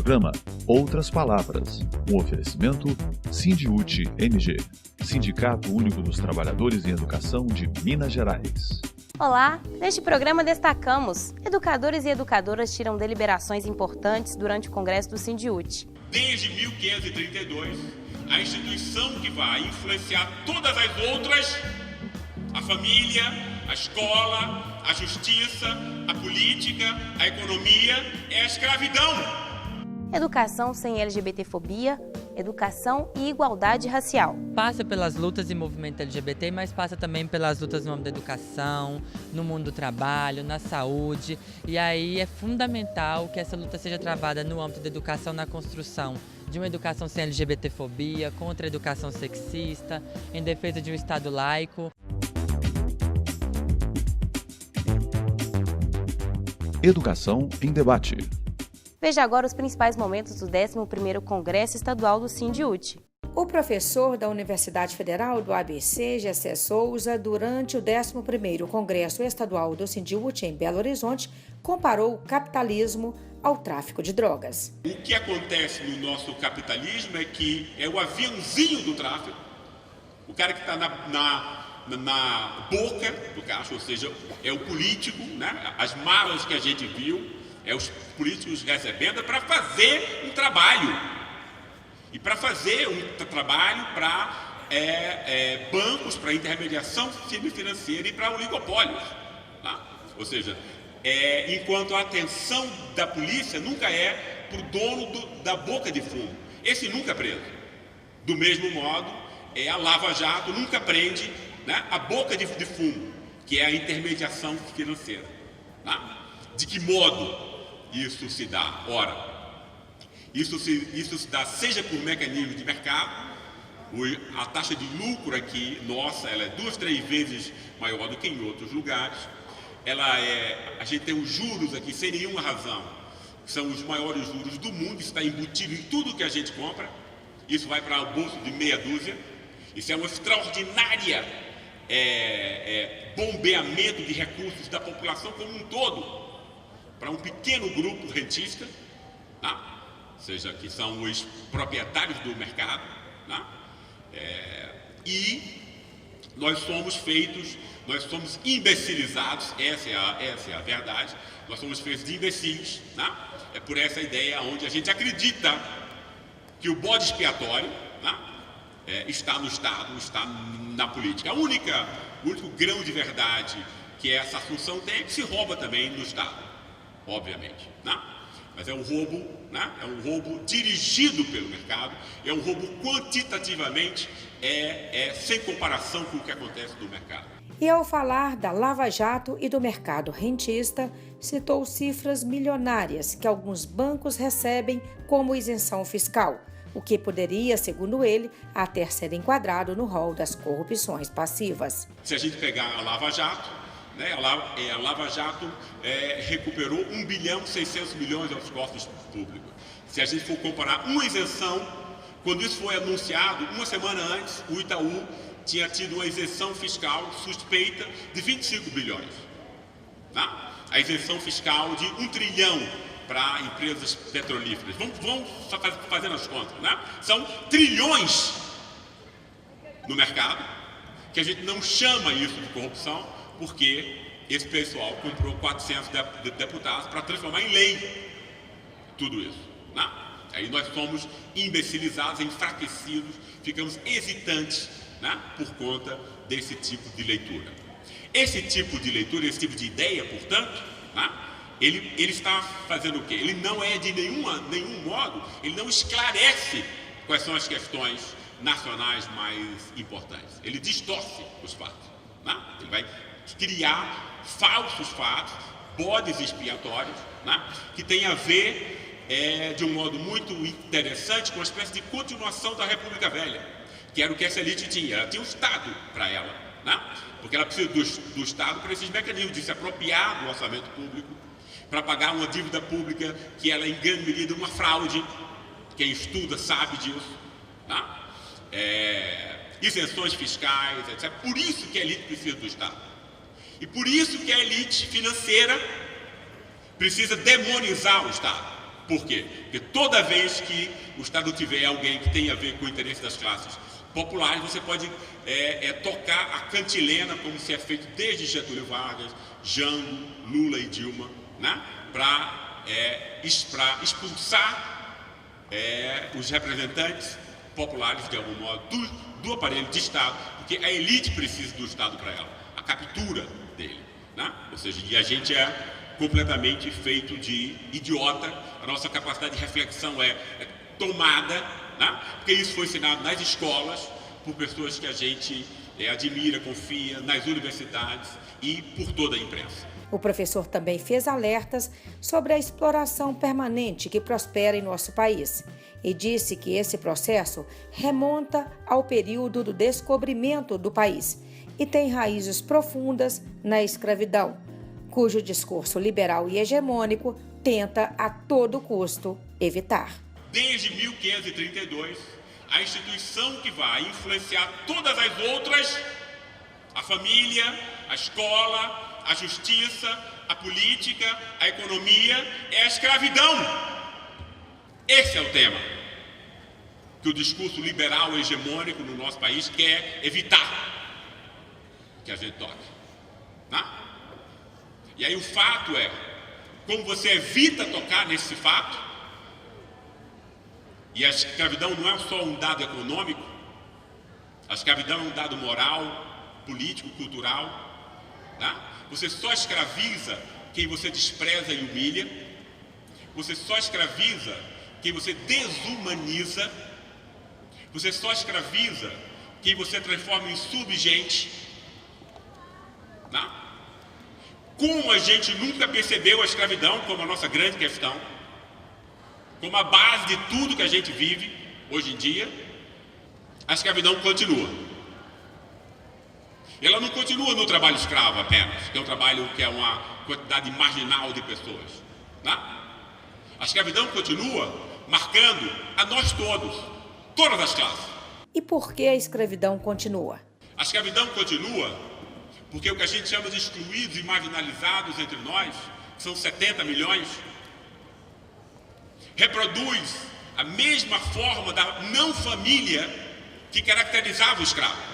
programa Outras Palavras, um oferecimento Sindiúti MG, Sindicato Único dos Trabalhadores em Educação de Minas Gerais. Olá, neste programa destacamos: educadores e educadoras tiram deliberações importantes durante o Congresso do Sindiúti. Desde 1532, a instituição que vai influenciar todas as outras, a família, a escola, a justiça, a política, a economia, é a escravidão. Educação sem LGBTfobia, educação e igualdade racial. Passa pelas lutas e movimento LGBT, mas passa também pelas lutas no âmbito da educação, no mundo do trabalho, na saúde. E aí é fundamental que essa luta seja travada no âmbito da educação, na construção de uma educação sem LGBTfobia, contra a educação sexista, em defesa de um Estado laico. Educação em Debate. Veja agora os principais momentos do 11º Congresso Estadual do Sindiúti. O professor da Universidade Federal do ABC, Gessé Souza, durante o 11º Congresso Estadual do Sindiúti em Belo Horizonte, comparou o capitalismo ao tráfico de drogas. O que acontece no nosso capitalismo é que é o aviãozinho do tráfico, o cara que está na boca do caixa, ou seja, é o político, né? As malas que a gente viu, é os políticos recebendo para fazer um trabalho. E para fazer um trabalho para bancos, para intermediação financeira e para oligopólios. Tá? Ou seja, enquanto a atenção da polícia nunca é para o dono da boca de fumo. Esse nunca é preso. Do mesmo modo, a Lava Jato nunca prende, né, a boca de fumo, que é a intermediação financeira. Tá? De que modo isso se dá? Ora, isso se dá seja por mecanismo de mercado, a taxa de lucro aqui, nossa, ela é 2, 3 vezes maior do que em outros lugares. A gente tem os juros aqui sem nenhuma razão, são os maiores juros do mundo, isso está embutido em tudo que a gente compra, isso vai para o bolso de meia dúzia, isso é uma extraordinária bombeamento de recursos da população como um todo, para um pequeno grupo rentista, tá? Ou seja, que são os proprietários do mercado, tá? E nós somos imbecilizados, essa é a verdade, nós somos feitos de imbecis, tá? É por essa ideia onde a gente acredita que o bode expiatório, tá? Está no Estado, está na política. O único grão de verdade que essa assunção tem é que se rouba também no Estado, obviamente, né? Mas é um roubo, né? É um roubo dirigido pelo mercado, é um roubo quantitativamente sem comparação com o que acontece no mercado. E ao falar da Lava Jato e do mercado rentista, citou cifras milionárias que alguns bancos recebem como isenção fiscal, o que poderia, segundo ele, até ser enquadrado no rol das corrupções passivas. Se a gente pegar a Lava Jato, né, a Lava Jato recuperou 1 bilhão 600 milhões aos cofres públicos. Se a gente for comparar uma isenção, quando isso foi anunciado, uma semana antes, o Itaú tinha tido uma isenção fiscal suspeita de 25 bilhões. Tá? A isenção fiscal de 1 trilhão para empresas petrolíferas. Vamos fazendo as contas, né? São trilhões no mercado, que a gente não chama isso de corrupção, porque esse pessoal comprou 400 deputados para transformar em lei tudo isso, né? Aí nós somos imbecilizados, enfraquecidos, ficamos hesitantes, né, por conta desse tipo de leitura. Esse tipo de leitura, esse tipo de ideia, portanto, né, ele está fazendo o quê? Ele não é de nenhum modo, ele não esclarece quais são as questões nacionais mais importantes. Ele distorce os fatos, né? Ele vai criar falsos fatos, bodes expiatórios, né, que tem a ver, de um modo muito interessante, com uma espécie de continuação da República Velha, que era o que essa elite tinha. Ela tinha um Estado para ela, né? Porque ela precisa do Estado para esses mecanismos de se apropriar do orçamento público, para pagar uma dívida pública que ela, em grande medida, é uma fraude. Quem estuda sabe disso, tá? Isenções fiscais, etc. Por isso que a elite precisa do Estado. E por isso que a elite financeira precisa demonizar o Estado. Por quê? Porque toda vez que o Estado tiver alguém que tenha a ver com o interesse das classes populares, você pode tocar a cantilena, como se é feito desde Getúlio Vargas, Jango, Lula e Dilma, né? Para expulsar os representantes populares, de algum modo, do aparelho de Estado, porque a elite precisa do Estado para ela, a captura dele, né? Ou seja, e a gente é completamente feito de idiota, a nossa capacidade de reflexão é tomada, né? Porque isso foi ensinado nas escolas, por pessoas que a gente admira, confia, nas universidades e por toda a imprensa. O professor também fez alertas sobre a exploração permanente que prospera em nosso país e disse que esse processo remonta ao período do descobrimento do país e tem raízes profundas na escravidão, cujo discurso liberal e hegemônico tenta a todo custo evitar. Desde 1532, a instituição que vai influenciar todas as outras, a família, a escola, a justiça, a política, a economia, é a escravidão. Esse é o tema que o discurso liberal hegemônico no nosso país quer evitar que a gente toque, né? E aí o fato é, como você evita tocar nesse fato, e a escravidão não é só um dado econômico, a escravidão é um dado moral, político, cultural, tá? Você só escraviza quem você despreza e humilha, você só escraviza quem você desumaniza, você só escraviza quem você transforma em subgente, tá? Como a gente nunca percebeu a escravidão como a nossa grande questão, como a base de tudo que a gente vive hoje em dia, a escravidão continua. Ela não continua no trabalho escravo apenas, que é um trabalho que é uma quantidade marginal de pessoas, né? A escravidão continua marcando a nós todos, todas as classes. E por que a escravidão continua? A escravidão continua porque o que a gente chama de excluídos e marginalizados entre nós, que são 70 milhões, reproduz a mesma forma da não-família que caracterizava o escravo.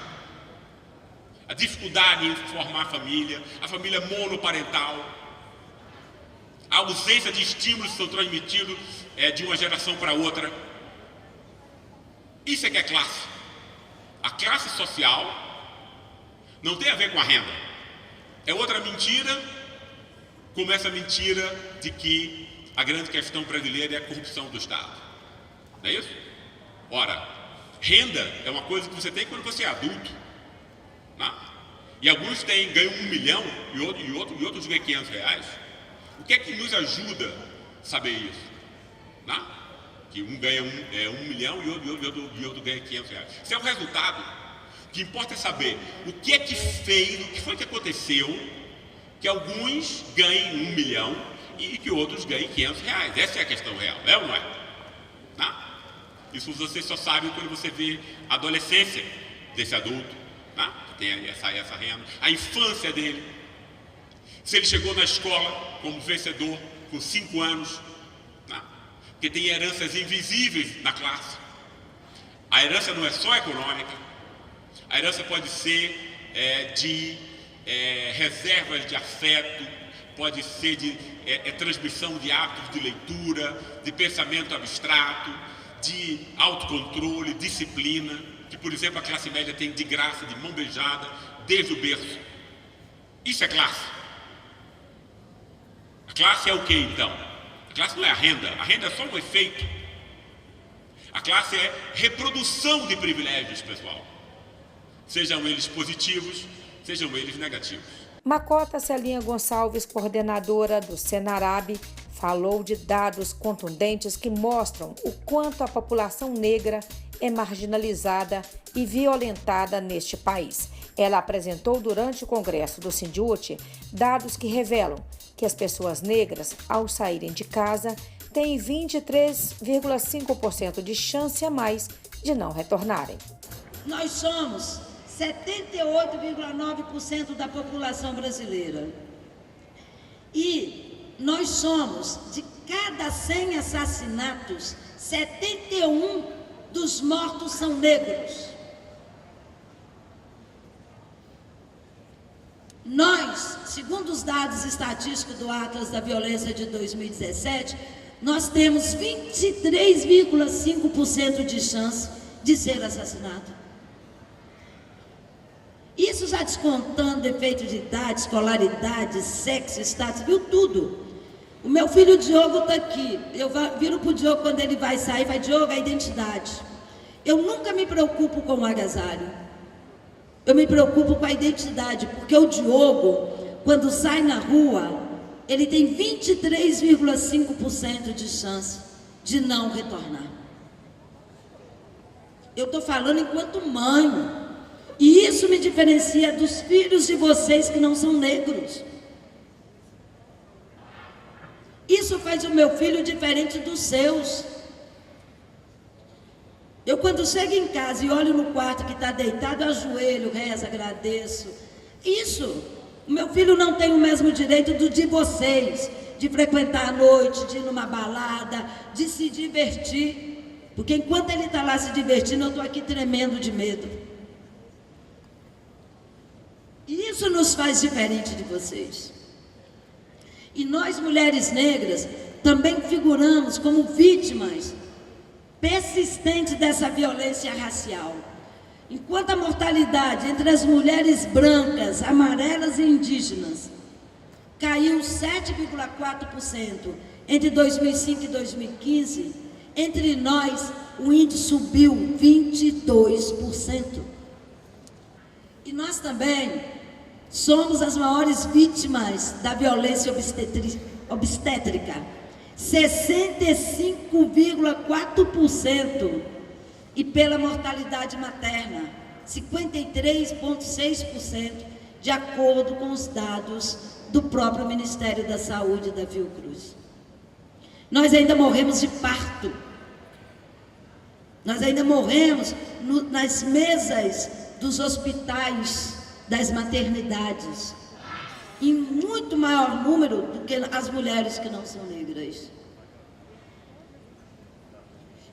A dificuldade em formar a família monoparental, a ausência de estímulos que são transmitidos de uma geração para outra. Isso é que é classe. A classe social não tem a ver com a renda. É outra mentira, como essa mentira de que a grande questão brasileira é a corrupção do Estado. Não é isso? Ora, renda é uma coisa que você tem quando você é adulto. Né? E alguns ganham 1 milhão e outros ganham 500 reais. O que é que nos ajuda a saber isso? Né? Que um ganha 1 milhão e outro ganha 500 reais. Isso é o resultado. O que importa é saber o que é que fez, o que foi que aconteceu, que alguns ganhem 1 milhão e que outros ganhem 500 reais. Essa é a questão real, é ou não é? Né? Isso você só sabe quando você vê a adolescência desse adulto, né? Que tem essa renda, a infância dele. Se ele chegou na escola como vencedor com 5 anos, né? Porque tem heranças invisíveis na classe. A herança não é só econômica, a herança pode ser de reservas de afeto, pode ser de transmissão de hábitos de leitura, de pensamento abstrato, de autocontrole, disciplina, que, por exemplo, a classe média tem de graça, de mão beijada, desde o berço. Isso é classe. A classe é o que, então? A classe não é a renda é só um efeito. A classe é reprodução de privilégios, pessoal. Sejam eles positivos, sejam eles negativos. Macota Celinha Gonçalves, coordenadora do Senarab, falou de dados contundentes que mostram o quanto a população negra é marginalizada e violentada neste país. Ela apresentou durante o congresso do Sindiúti dados que revelam que as pessoas negras, ao saírem de casa, têm 23,5% de chance a mais de não retornarem. Nós somos 78,9% da população brasileira. E nós somos, de cada 100 assassinatos, 71 dos mortos são negros. Nós, segundo os dados estatísticos do Atlas da Violência de 2017, nós temos 23,5% de chance de ser assassinado. Isso já descontando efeito de idade, escolaridade, sexo, status, viu tudo. O meu filho Diogo está aqui. Eu viro para o Diogo quando ele vai sair, vai, Diogo, a identidade. Eu nunca me preocupo com o agasalho. Eu me preocupo com a identidade, porque o Diogo, quando sai na rua, ele tem 23,5% de chance de não retornar. Eu estou falando enquanto mãe. E isso me diferencia dos filhos de vocês que não são negros. Isso faz o meu filho diferente dos seus. Eu, quando chego em casa e olho no quarto que está deitado, ajoelho, rezo, agradeço. Isso, o meu filho não tem o mesmo direito do de vocês, de frequentar a noite, de ir numa balada, de se divertir. Porque enquanto ele está lá se divertindo, eu estou aqui tremendo de medo. E isso nos faz diferente de vocês. E nós, mulheres negras, também figuramos como vítimas persistentes dessa violência racial. Enquanto a mortalidade entre as mulheres brancas, amarelas e indígenas caiu 7,4% entre 2005 e 2015, entre nós o índice subiu 22%. E nós também somos as maiores vítimas da violência obstétrica, 65,4%, e pela mortalidade materna, 53,6%, de acordo com os dados do próprio Ministério da Saúde da Fiocruz. Nós ainda morremos de parto, nós ainda morremos nas mesas dos hospitais, das maternidades, em muito maior número do que as mulheres que não são negras.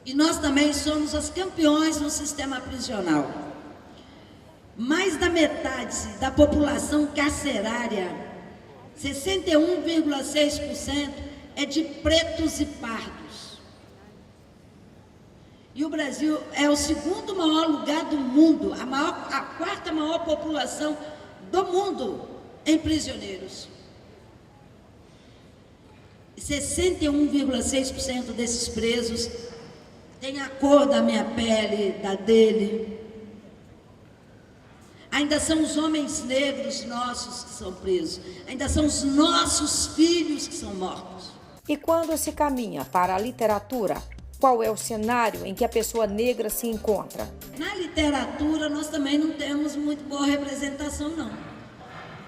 E nós também somos as campeões no sistema prisional. Mais da metade da população carcerária, 61,6%, é de pretos e pardos. E o Brasil é o segundo maior lugar do mundo, a quarta maior população do mundo em prisioneiros. 61,6% desses presos têm a cor da minha pele, da dele. Ainda são os homens negros nossos que são presos. Ainda são os nossos filhos que são mortos. E quando se caminha para a literatura, qual é o cenário em que a pessoa negra se encontra? Na literatura, nós também não temos muito boa representação, não.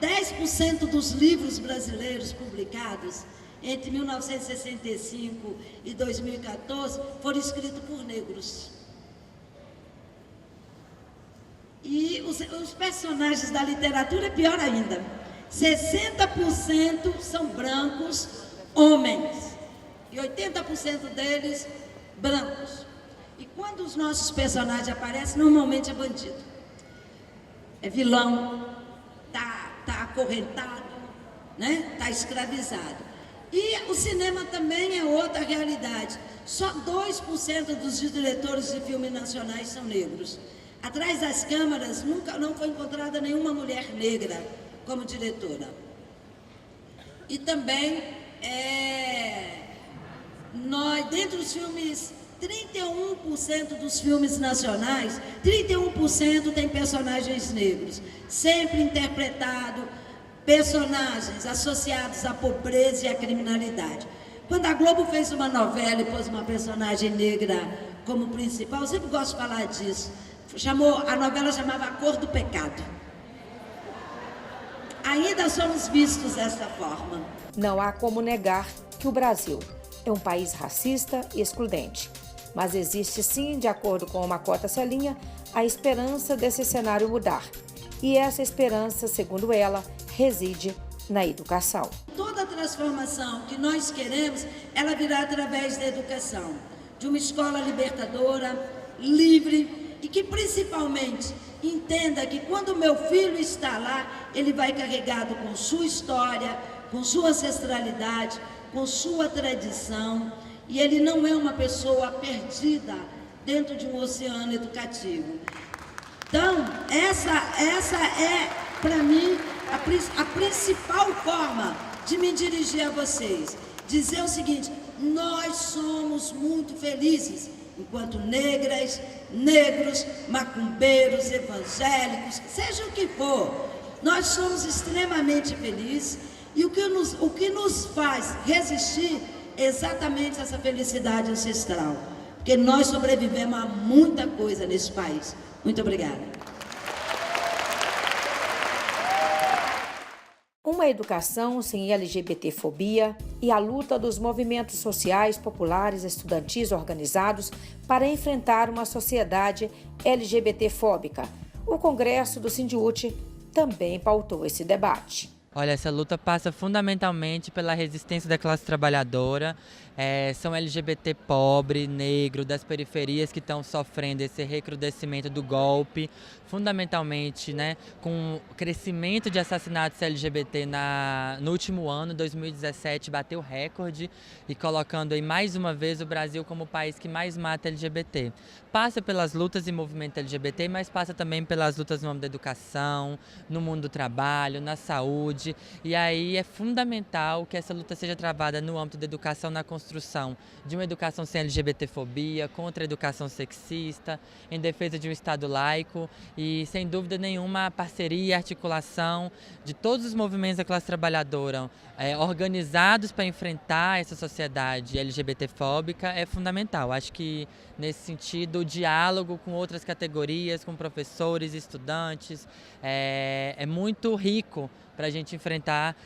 10% dos livros brasileiros publicados entre 1965 e 2014 foram escritos por negros. E os personagens da literatura é pior ainda. 60% são brancos, homens, e 80% deles brancos. E quando os nossos personagens aparecem, normalmente é bandido, é vilão, tá acorrentado, né? Tá escravizado. E o cinema também é outra realidade. Só 2% dos diretores de filmes nacionais são negros. Atrás das câmeras não foi encontrada nenhuma mulher negra como diretora. E também dentro dos filmes, 31% dos filmes nacionais, 31% tem personagens negros, sempre interpretado personagens associados à pobreza e à criminalidade. Quando a Globo fez uma novela e pôs uma personagem negra como principal, eu sempre gosto de falar disso. A novela chamava A Cor do Pecado. Ainda somos vistos dessa forma. Não há como negar que o Brasil é um país racista e excludente. Mas existe sim, de acordo com Macota Celinha, a esperança desse cenário mudar. E essa esperança, segundo ela, reside na educação. Toda a transformação que nós queremos, ela virá através da educação, de uma escola libertadora, livre e que principalmente entenda que quando o meu filho está lá, ele vai carregado com sua história, com sua ancestralidade, com sua tradição, e ele não é uma pessoa perdida dentro de um oceano educativo. Então, essa é, para mim, a principal forma de me dirigir a vocês. Dizer o seguinte: nós somos muito felizes, enquanto negras, negros, macumbeiros, evangélicos, seja o que for, nós somos extremamente felizes, e o que nos faz resistir é exatamente essa felicidade ancestral, porque nós sobrevivemos a muita coisa nesse país. Muito obrigada. Uma educação sem LGBTfobia e a luta dos movimentos sociais, populares, estudantis organizados para enfrentar uma sociedade LGBTfóbica. O Congresso do Sindiúti também pautou esse debate. Olha, essa luta passa fundamentalmente pela resistência da classe trabalhadora. São LGBT pobre, negro, das periferias que estão sofrendo esse recrudescimento do golpe, fundamentalmente, né, com o crescimento de assassinatos LGBT no último ano, 2017, bateu recorde e colocando aí mais uma vez o Brasil como o país que mais mata LGBT. Passa pelas lutas e movimento LGBT, mas passa também pelas lutas no âmbito da educação, no mundo do trabalho, na saúde, e aí é fundamental que essa luta seja travada no âmbito da educação, na construção de uma educação sem LGBTfobia, contra a educação sexista, em defesa de um Estado laico e, sem dúvida nenhuma, a parceria e articulação de todos os movimentos da classe trabalhadora organizados para enfrentar essa sociedade LGBTfóbica é fundamental. Acho que, nesse sentido, o diálogo com outras categorias, com professores, estudantes, é muito rico para a gente enfrentar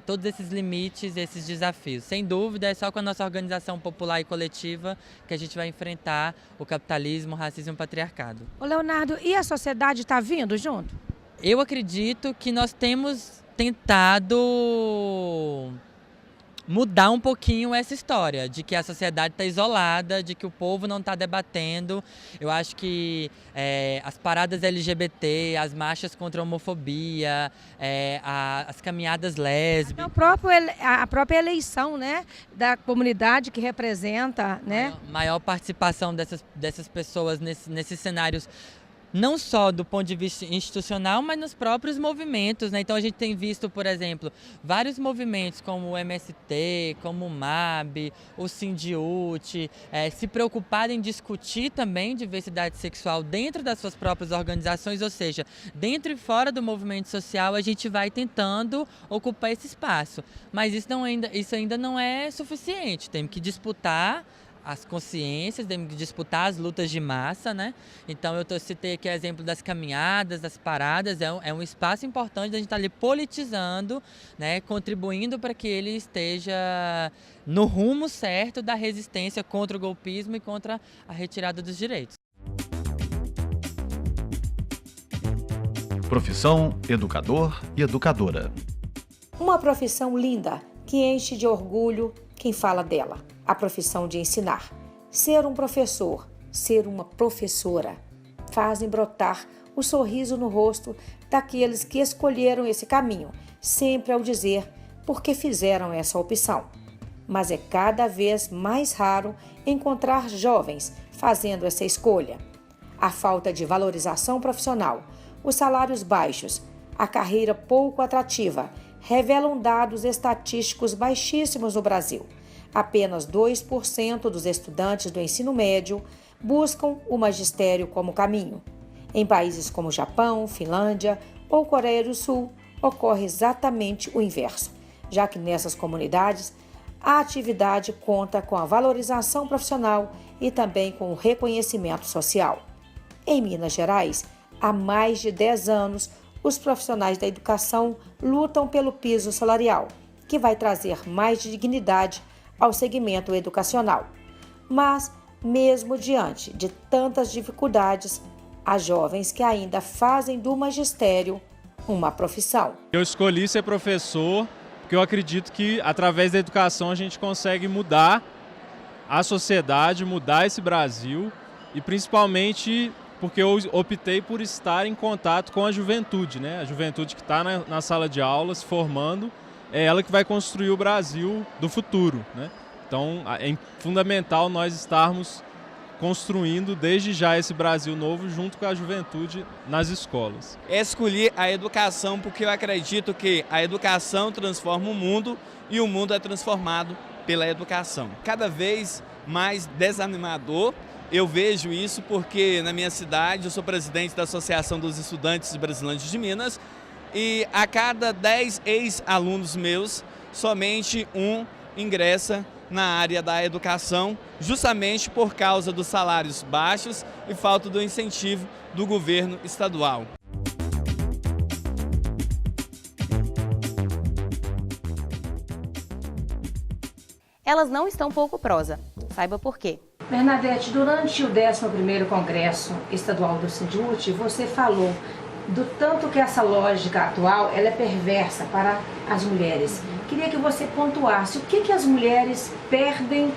todos esses limites, esses desafios. Sem dúvida, é só com a nossa organização popular e coletiva que a gente vai enfrentar o capitalismo, o racismo e o patriarcado. Ô Leonardo, e a sociedade está vindo junto? Eu acredito que nós temos tentado mudar um pouquinho essa história, de que a sociedade está isolada, de que o povo não está debatendo. Eu acho que as paradas LGBT, as marchas contra a homofobia, as caminhadas lésbicas... A própria eleição, né, da comunidade que representa, né? Maior participação dessas pessoas nesses cenários, não só do ponto de vista institucional, mas nos próprios movimentos, né? Então a gente tem visto, por exemplo, vários movimentos como o MST, como o MAB, o Sindiúti, se preocuparem em discutir também diversidade sexual dentro das suas próprias organizações, ou seja, dentro e fora do movimento social a gente vai tentando ocupar esse espaço. Mas isso ainda não é suficiente, temos que disputar as consciências, temos que disputar as lutas de massa, né? Então eu citei aqui o exemplo das caminhadas, das paradas, é um espaço importante da gente estar ali politizando, né? Contribuindo para que ele esteja no rumo certo da resistência contra o golpismo e contra a retirada dos direitos. Profissão educador e educadora. Uma profissão linda que enche de orgulho quem fala dela. A profissão de ensinar. Ser um professor, ser uma professora, fazem brotar o sorriso no rosto daqueles que escolheram esse caminho, sempre ao dizer por que fizeram essa opção. Mas é cada vez mais raro encontrar jovens fazendo essa escolha. A falta de valorização profissional, os salários baixos, a carreira pouco atrativa, revelam dados estatísticos baixíssimos no Brasil. Apenas 2% dos estudantes do ensino médio buscam o magistério como caminho. Em países como Japão, Finlândia ou Coreia do Sul, ocorre exatamente o inverso, já que nessas comunidades a atividade conta com a valorização profissional e também com o reconhecimento social. Em Minas Gerais, há mais de 10 anos, os profissionais da educação lutam pelo piso salarial, que vai trazer mais dignidade ao segmento educacional. Mas, mesmo diante de tantas dificuldades, há jovens que ainda fazem do magistério uma profissão. Eu escolhi ser professor porque eu acredito que através da educação a gente consegue mudar a sociedade, mudar esse Brasil, e principalmente porque eu optei por estar em contato com a juventude, né? A juventude que está na sala de aula se formando, é ela que vai construir o Brasil do futuro, né? Então é fundamental nós estarmos construindo desde já esse Brasil novo junto com a juventude nas escolas. Escolhi a educação porque eu acredito que a educação transforma o mundo e o mundo é transformado pela educação. Cada vez mais desanimador eu vejo isso porque na minha cidade eu sou presidente da Associação dos Estudantes Brasileiros de Minas e a cada 10 ex-alunos meus, somente um ingressa na área da educação, justamente por causa dos salários baixos e falta do incentivo do governo estadual. Elas não estão pouco prosa. Saiba por quê. Bernadette, durante o 11º Congresso Estadual do SINDIUT, você falou do tanto que essa lógica atual ela é perversa para as mulheres. Queria que você pontuasse o que as mulheres perdem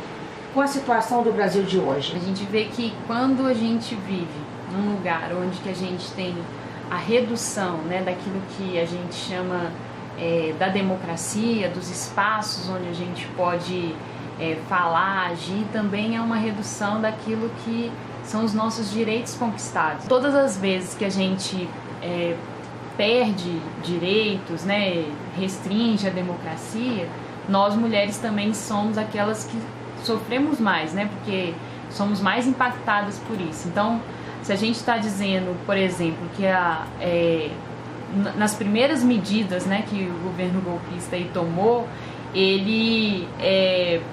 com a situação do Brasil de hoje. A gente vê que quando a gente vive num lugar onde que a gente tem a redução, né, daquilo que a gente chama da democracia, dos espaços onde a gente pode falar, agir, também é uma redução daquilo que são os nossos direitos conquistados. Todas as vezes que a gente perde direitos, né, restringe a democracia, nós mulheres também somos aquelas que sofremos mais, né, porque somos mais impactadas por isso. Então, se a gente está dizendo, por exemplo, que nas primeiras medidas, né, que o governo golpista aí tomou, ele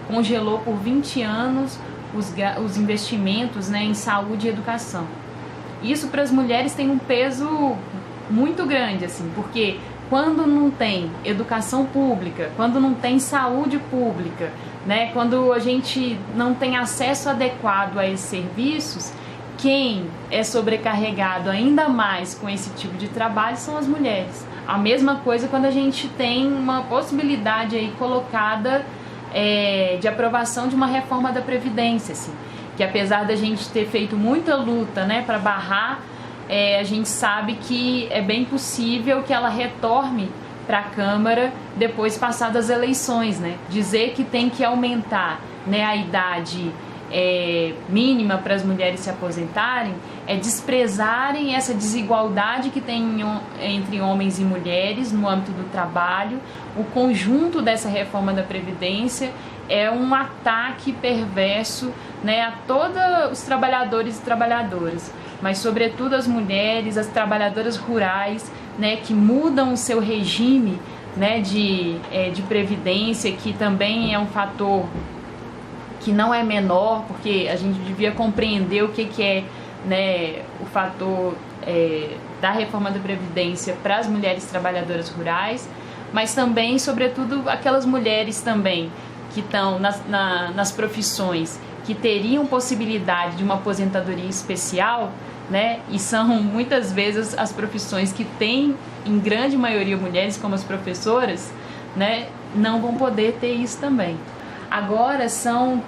congelou por 20 anos os investimentos, né, em saúde e educação. Isso para as mulheres tem um peso muito grande, assim, porque quando não tem educação pública, quando não tem saúde pública, né, quando a gente não tem acesso adequado a esses serviços, quem é sobrecarregado ainda mais com esse tipo de trabalho são as mulheres. A mesma coisa quando a gente tem uma possibilidade aí colocada de aprovação de uma reforma da Previdência, assim, que apesar da gente ter feito muita luta, né, para barrar, a gente sabe que é bem possível que ela retorne para a Câmara depois passadas as eleições, né? Dizer que tem que aumentar, né, a idade mínima para as mulheres se aposentarem é desprezarem essa desigualdade que tem entre homens e mulheres no âmbito do trabalho. O conjunto dessa reforma da Previdência é um ataque perverso, né, a todos os trabalhadores e trabalhadoras, mas sobretudo as mulheres, as trabalhadoras rurais, né, que mudam o seu regime, né, de previdência, que também é um fator que não é menor, porque a gente devia compreender o que é, né, o fator da reforma da Previdência para as mulheres trabalhadoras rurais, mas também, sobretudo, aquelas mulheres também que estão nas profissões que teriam possibilidade de uma aposentadoria especial, né, e são muitas vezes as profissões que têm, em grande maioria, mulheres, como as professoras, né, não vão poder ter isso também. Agora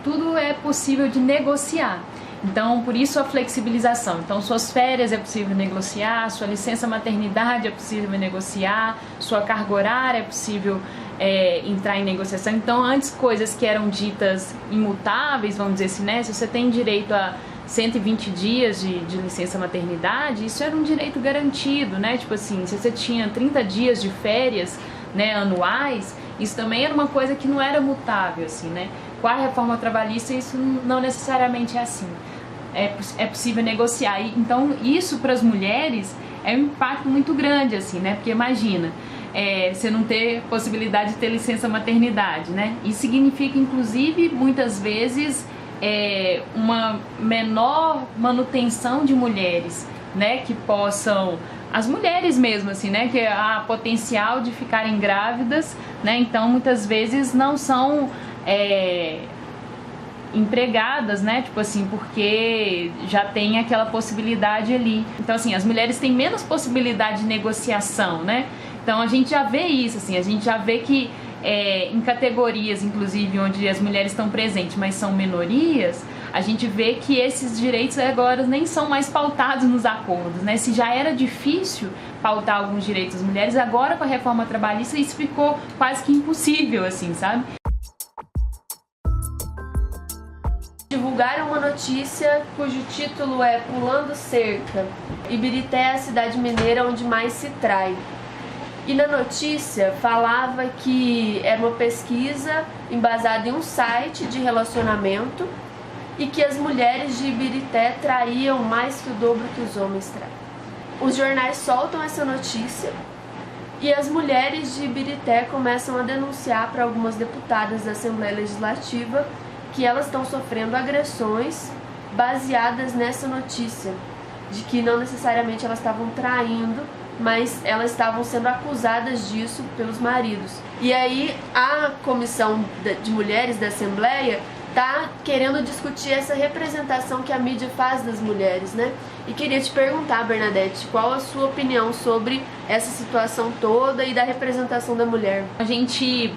tudo é possível de negociar. Então, por isso a flexibilização. Então, suas férias é possível negociar, sua licença maternidade é possível negociar, sua carga horária é possível entrar em negociação. Então, antes, coisas que eram ditas imutáveis, vamos dizer assim, né? Se você tem direito a 120 dias de licença maternidade, isso era um direito garantido, né? Tipo assim, se você tinha 30 dias de férias, né, anuais, isso também era uma coisa que não era mutável, assim, né? Com a reforma trabalhista, isso não necessariamente é assim. É possível negociar. Então, isso para as mulheres é um impacto muito grande, assim, né? Porque imagina, você não ter possibilidade de ter licença maternidade, né? Isso significa, inclusive, muitas vezes, uma menor manutenção de mulheres, né? Que possam... As mulheres mesmo, assim, né? Que há potencial de ficarem grávidas, né? Então, muitas vezes não são empregadas, né? Tipo assim, porque já tem aquela possibilidade ali. Então, assim, as mulheres têm menos possibilidade de negociação, né? Então, a gente já vê isso, assim, a gente já vê que em categorias, inclusive, onde as mulheres estão presentes, mas são minorias, a gente vê que esses direitos agora nem são mais pautados nos acordos, né? Se já era difícil pautar alguns direitos das mulheres, agora com a reforma trabalhista isso ficou quase que impossível, assim, sabe? Divulgaram uma notícia cujo título é Pulando Cerca. Ibirité é a cidade mineira onde mais se trai. E na notícia falava que era uma pesquisa embasada em um site de relacionamento e que as mulheres de Ibirité traíam mais que o dobro que os homens traem. Os jornais soltam essa notícia e as mulheres de Ibirité começam a denunciar para algumas deputadas da Assembleia Legislativa que elas estão sofrendo agressões baseadas nessa notícia, de que não necessariamente elas estavam traindo, mas elas estavam sendo acusadas disso pelos maridos. E aí a Comissão de Mulheres da Assembleia está querendo discutir essa representação que a mídia faz das mulheres, né? E queria te perguntar, Bernadette, qual a sua opinião sobre essa situação toda e da representação da mulher? A gente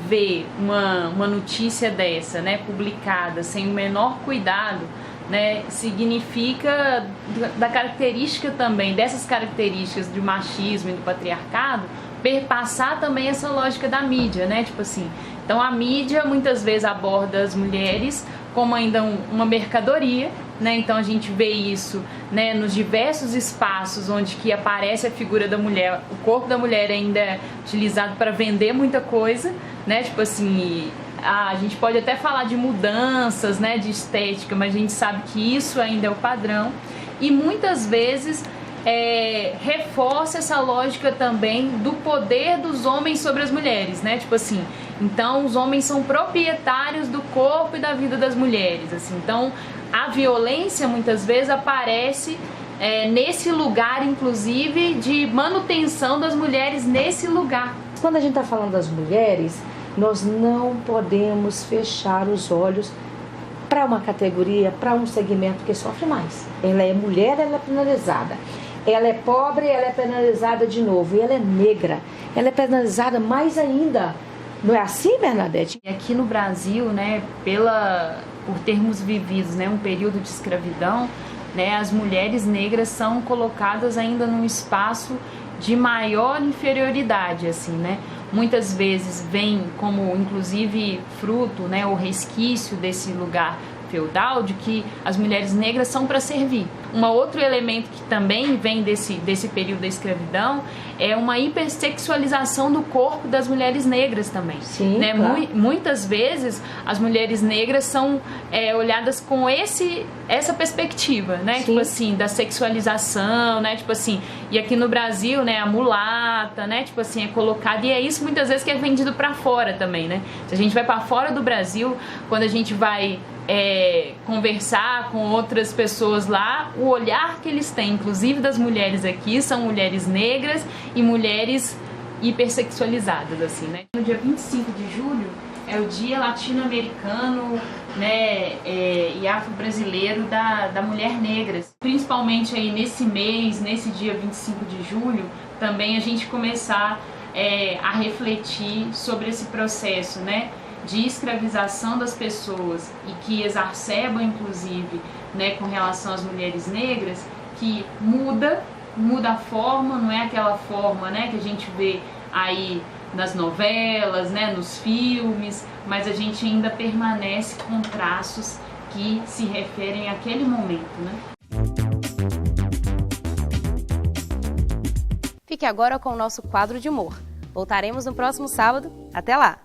vê uma notícia dessa, né, publicada sem o menor cuidado, né, significa da característica também, dessas características do machismo e do patriarcado, perpassar também essa lógica da mídia, né, tipo assim. Então a mídia muitas vezes aborda as mulheres como ainda uma mercadoria, né? Então a gente vê isso, né, nos diversos espaços onde que aparece a figura da mulher, o corpo da mulher ainda é utilizado para vender muita coisa, né? Tipo assim, a gente pode até falar de mudanças, né, de estética, mas a gente sabe que isso ainda é o padrão e muitas vezes reforça essa lógica também do poder dos homens sobre as mulheres, né? Tipo assim, então os homens são proprietários do corpo e da vida das mulheres, assim. Então a violência muitas vezes aparece nesse lugar, inclusive, de manutenção das mulheres nesse lugar. Quando a gente está falando das mulheres, nós não podemos fechar os olhos para uma categoria, para um segmento que sofre mais. Ela é mulher, ela é penalizada. Ela é pobre, ela é penalizada de novo. E ela é negra, ela é penalizada mais ainda. Não é assim, Bernadette? Aqui no Brasil, né, por termos vividos, né, um período de escravidão, né, as mulheres negras são colocadas ainda num espaço de maior inferioridade, assim, né? Muitas vezes vem como, inclusive, fruto, né, ou resquício desse lugar feudal, de que as mulheres negras são para servir. Um outro elemento que também vem desse período da escravidão é uma hipersexualização do corpo das mulheres negras também. Sim, né? Claro. Muitas vezes as mulheres negras são olhadas com essa perspectiva, né? Sim. Tipo assim, da sexualização, né? Tipo assim, e aqui no Brasil, né, a mulata, né? Tipo assim, é colocada, e é isso muitas vezes que é vendido para fora também, né? Se a gente vai para fora do Brasil, quando a gente vai conversar com outras pessoas lá, o olhar que eles têm, inclusive das mulheres aqui, são mulheres negras e mulheres hipersexualizadas, assim, né? No dia 25 de julho é o dia latino-americano, né, e afro-brasileiro da mulher negra. Principalmente aí nesse mês, nesse dia 25 de julho, também a gente começar a refletir sobre esse processo, né, de escravização das pessoas e que exacerba, inclusive, né, com relação às mulheres negras, que muda a forma, não é aquela forma, né, que a gente vê aí nas novelas, né, nos filmes, mas a gente ainda permanece com traços que se referem àquele momento, né? Fique agora com o nosso quadro de humor. Voltaremos no próximo sábado. Até lá!